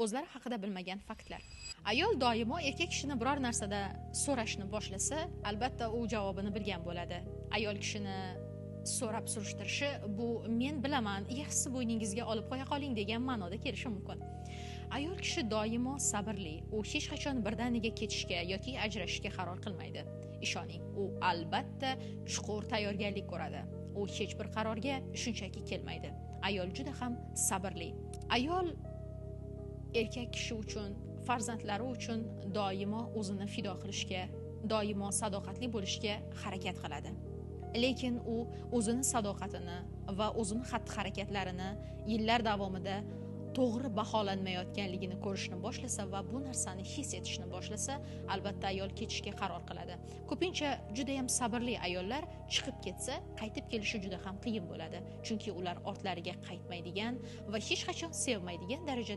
o'zlari haqida bilmagan faktlar. Ayol doimo erkak kishini biror narsada so'rashni boshlasa, albatta u javobini bilgan bo'ladi. Ayol kishini so'rab surishtirishi bu men bilaman, yaxshisi bo'yningizga olib qo'ya qoling degan ma'noda kelishi mumkin. Ayol kishi doimo sabrli. U hech qachon birdaniga ketishga yoki ajrashishga qaror qilmaydi. Ishoning, u albatta chuqur tayyorgarlik ko'radi. U hech bir qarorga shunchaki kelmaydi. Ayol juda ham sabrli. Ayol erkak kishi uchun, farzandlari uchun doimo o'zini fido qilishga, doimo sadoqatli bo'lishga harakat qiladi. Lekin u o'zini sadoqatini va o'zini xatti-harakatlarini yillar davomida to'g'ri baholanmayotganligini ko'rishni boshlasa va bu narsani his etishni boshlasa, albatta ayol ketishga qaror qiladi. Ko'pincha juda ham sabrli ayollar chiqib ketsa, qaytib kelishi juda ham qiyin bo'ladi. Chunki ular ortlariga qaytmaydigan va hech qachon sevmaydigan darajada